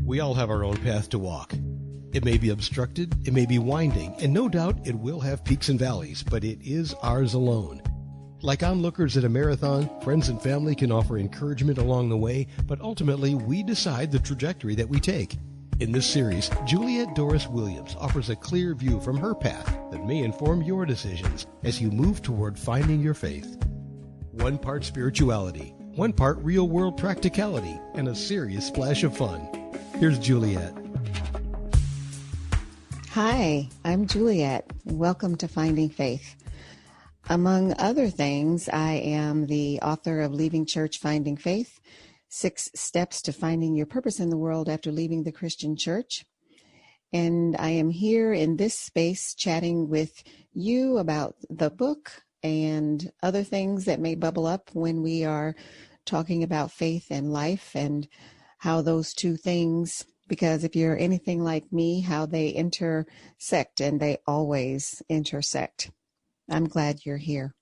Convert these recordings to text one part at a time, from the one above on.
We all have our own path to walk. It may be obstructed, it may be winding, and no doubt it will have peaks and valleys, but it is ours alone. Like onlookers at a marathon, friends and family can offer encouragement along the way, but ultimately we decide the trajectory that we take. In this series, Juliet Dorris-Williams offers a clear view from her path that may inform your decisions as you move toward finding your faith. One part spirituality, one part real-world practicality, and a serious splash of fun. Here's Juliet. Hi, I'm Juliet. Welcome to Finding Faith. Among other things, I am the author of Leaving Church, Finding Faith, 6 Steps to Finding Your Purpose in the World After Leaving the Christian Church. And I am here in this space chatting with you about the book and other things that may bubble up when we are talking about faith and life and how those two things, because if you're anything like me, how they intersect, and they always intersect. I'm glad you're here.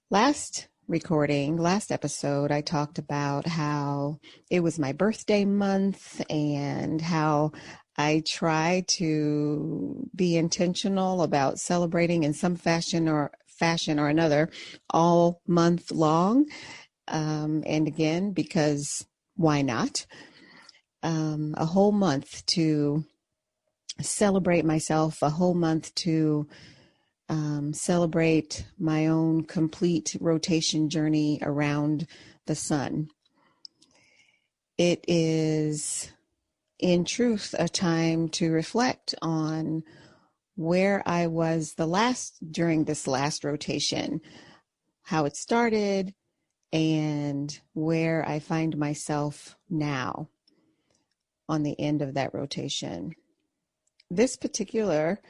Last episode, I talked about how it was my birthday month and how I try to be intentional about celebrating in some fashion or another all month long. And again, because why not? A whole month to celebrate myself, a whole month to celebrate my own complete rotation journey around the sun. It is, in truth, a time to reflect on where I was during this last rotation, how it started, and where I find myself now on the end of that rotation. This particular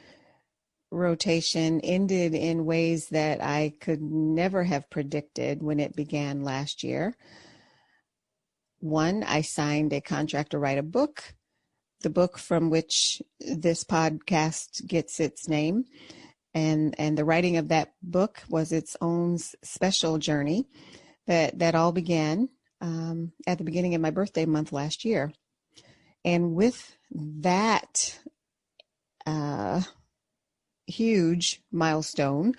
rotation ended in ways that I could never have predicted when it began last year. One, I signed a contract to write a book, the book from which this podcast gets its name. And the writing of that book was its own special journey that all began at the beginning of my birthday month last year. And with that huge milestone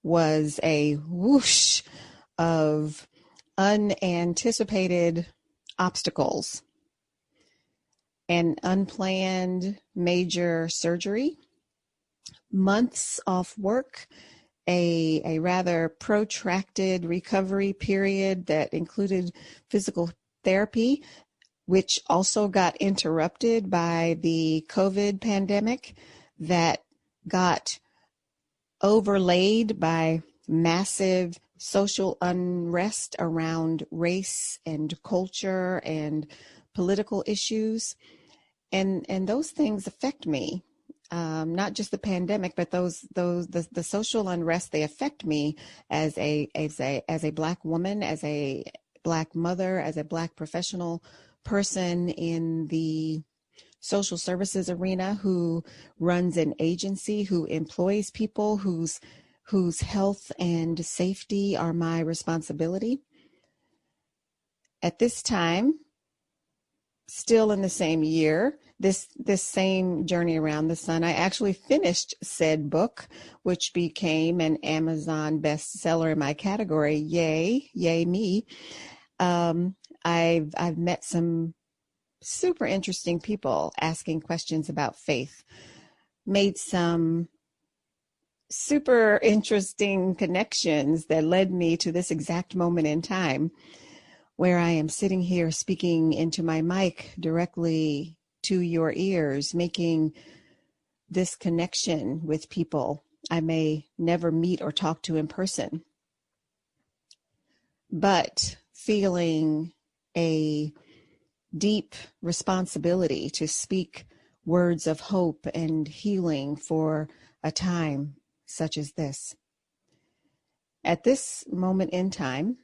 was a whoosh of unanticipated obstacles, an unplanned major surgery, months off work, a rather protracted recovery period that included physical therapy, which also got interrupted by the COVID pandemic that got overlaid by massive social unrest around race and culture and political issues. And those things affect me. Not just the pandemic, but the social unrest, they affect me as a Black woman, as a Black mother, as a Black professional person in the social services arena who runs an agency, who employs people whose health and safety are my responsibility. At this time, still in the same year, this same journey around the sun, I actually finished said book, which became an Amazon bestseller in my category. Yay me. I've met some super interesting people asking questions about faith, made some super interesting connections that led me to this exact moment in time where I am sitting here speaking into my mic directly to your ears, making this connection with people I may never meet or talk to in person, but feeling a deep responsibility to speak words of hope and healing for a time such as this. At this moment in time,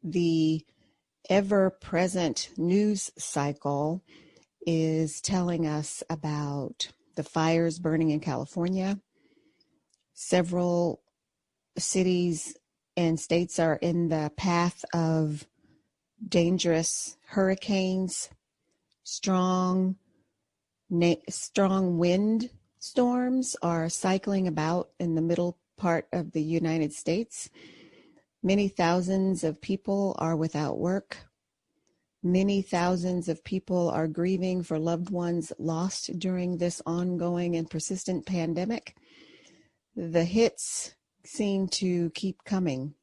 the ever-present news cycle is telling us about the fires burning in California. Several cities and states are in the path of dangerous hurricanes, Strong wind storms are cycling about in the middle part of the United States. Many thousands of people are without work. Many thousands of people are grieving for loved ones lost during this ongoing and persistent pandemic. The hits seem to keep coming.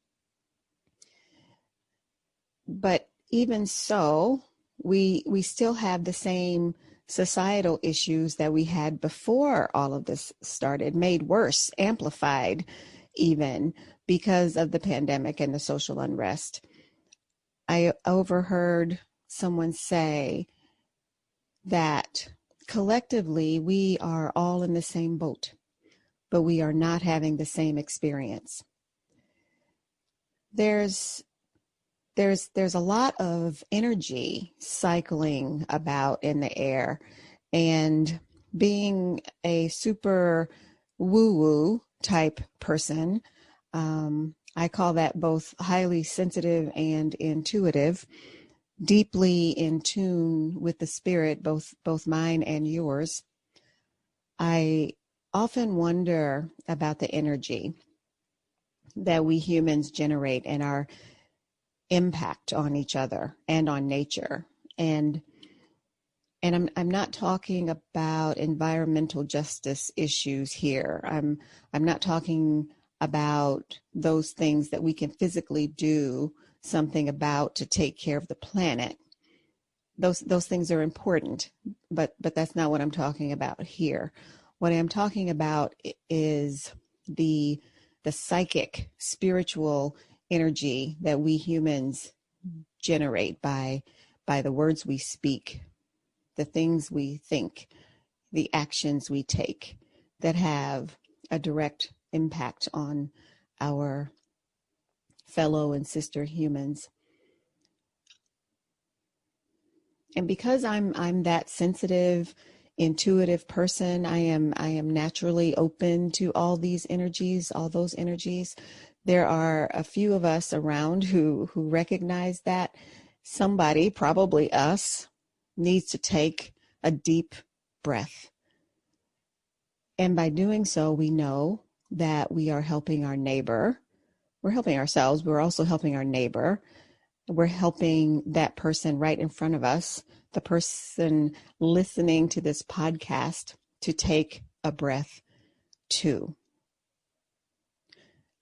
But even so, we still have the same societal issues that we had before all of this started, made worse, amplified even because of the pandemic and the social unrest. I overheard someone say that collectively we are all in the same boat, but we are not having the same experience. There's a lot of energy cycling about in the air, and being a super woo-woo type person, I call that both highly sensitive and intuitive, deeply in tune with the spirit, both mine and yours. I often wonder about the energy that we humans generate and our impact on each other and on nature. And I'm not talking about environmental justice issues here. I'm not talking about those things that we can physically do something about to take care of the planet. Those things are important, but that's not what I'm talking about here. What I'm talking about is the psychic, spiritual energy that we humans generate by the words we speak, the things we think, the actions we take that have a direct impact on our fellow and sister humans. And because I'm that sensitive, intuitive person, I am naturally open to all those energies. There are a few of us around who recognize that somebody, probably us, needs to take a deep breath. And by doing so, we know that we are helping our neighbor. We're helping ourselves, but we're also helping our neighbor. We're helping that person right in front of us, the person listening to this podcast, to take a breath too.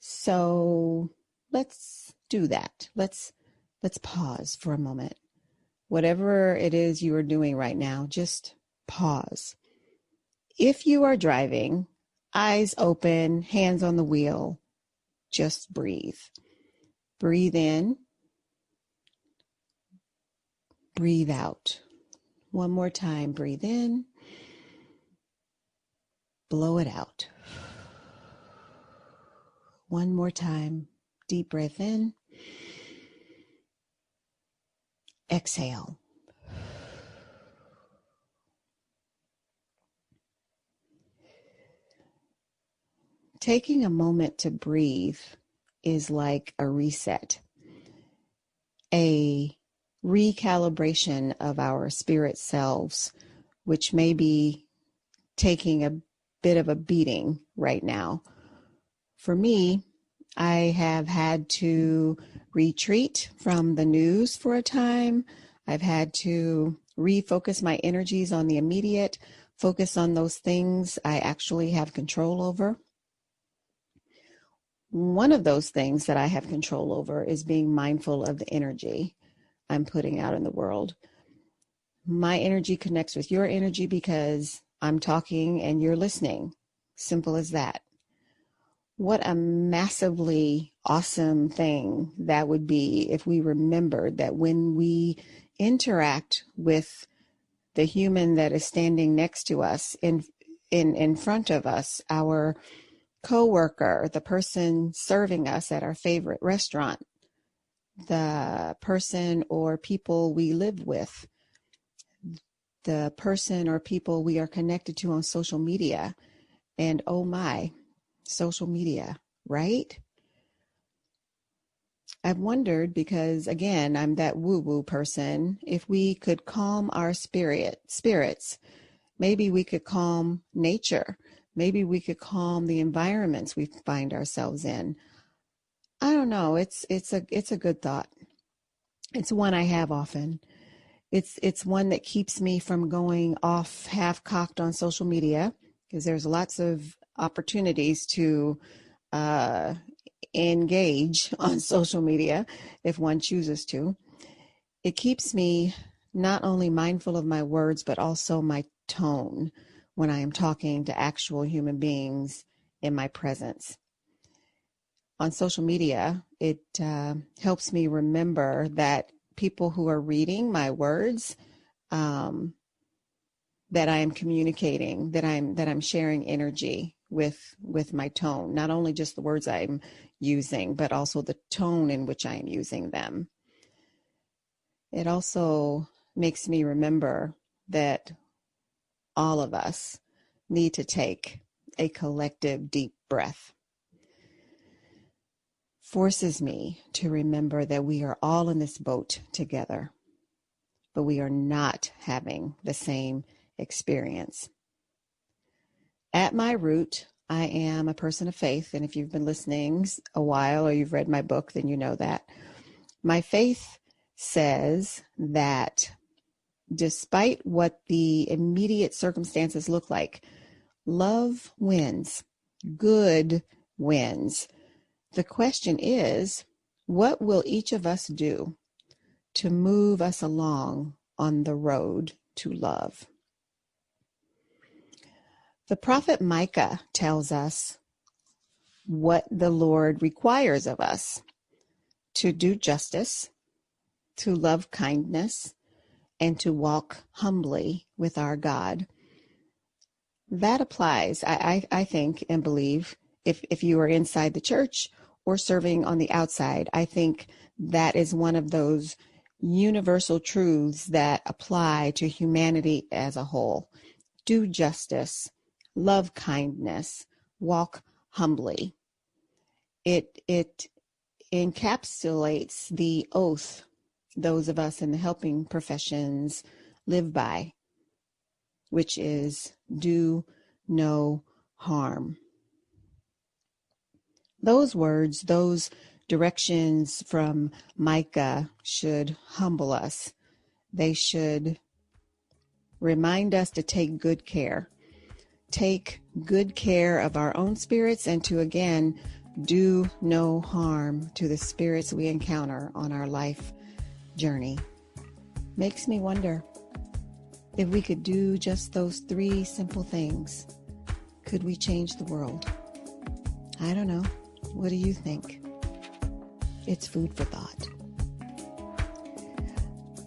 So let's do that. Let's pause for a moment. Whatever it is you are doing right now, just pause. If you are driving, eyes open, hands on the wheel, just breathe. Breathe in. Breathe out. One more time. Breathe in. Blow it out. One more time. Deep breath in. Exhale. Taking a moment to breathe is like a reset, a recalibration of our spirit selves, which may be taking a bit of a beating right now. For me, I have had to retreat from the news for a time. I've had to refocus my energies on the immediate, focus on those things I actually have control over. One of those things that I have control over is being mindful of the energy I'm putting out in the world. My energy connects with your energy because I'm talking and you're listening. Simple as that. What a massively awesome thing that would be if we remembered that when we interact with the human that is standing next to us, in front of us, our coworker, the person serving us at our favorite restaurant, the person or people we live with, the person or people we are connected to on social media. And oh my, social media, right? I've wondered, because again, I'm that woo-woo person, if we could calm our spirits, maybe we could calm nature. Maybe we could calm the environments we find ourselves in. I don't know. It's a good thought. It's one I have often. It's one that keeps me from going off half-cocked on social media, because there's lots of opportunities to engage on social media if one chooses to. It keeps me not only mindful of my words, but also my tone when I am talking to actual human beings in my presence. On social media, it helps me remember that people who are reading my words, that I am communicating, that I'm sharing energy with my tone, not only just the words I'm using, but also the tone in which I am using them. It also makes me remember that all of us need to take a collective deep breath. Forces me to remember that we are all in this boat together, but we are not having the same experience. At my root, I am a person of faith, and if you've been listening a while or you've read my book, then you know that. My faith says that despite what the immediate circumstances look like, love wins, good wins. The question is, what will each of us do to move us along on the road to love? The prophet Micah tells us what the Lord requires of us: to do justice, to love kindness, and to walk humbly with our God. That applies, I think and believe, if you are inside the church or serving on the outside. I think that is one of those universal truths that apply to humanity as a whole. Do justice, love kindness, walk humbly. It encapsulates the oath those of us in the helping professions live by, which is do no harm. Those words, those directions from Micah should humble us. They should remind us to take good care. Take good care of our own spirits, and to, again, do no harm to the spirits we encounter on our life journey. Makes me wonder, if we could do just those 3 simple things, could we change the world? I don't know. What do you think? It's food for thought.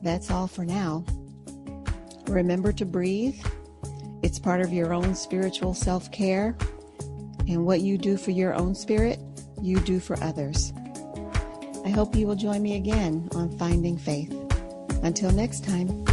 That's all for now. Remember to breathe. It's part of your own spiritual self-care. And what you do for your own spirit, you do for others. I hope you will join me again on Finding Faith. Until next time.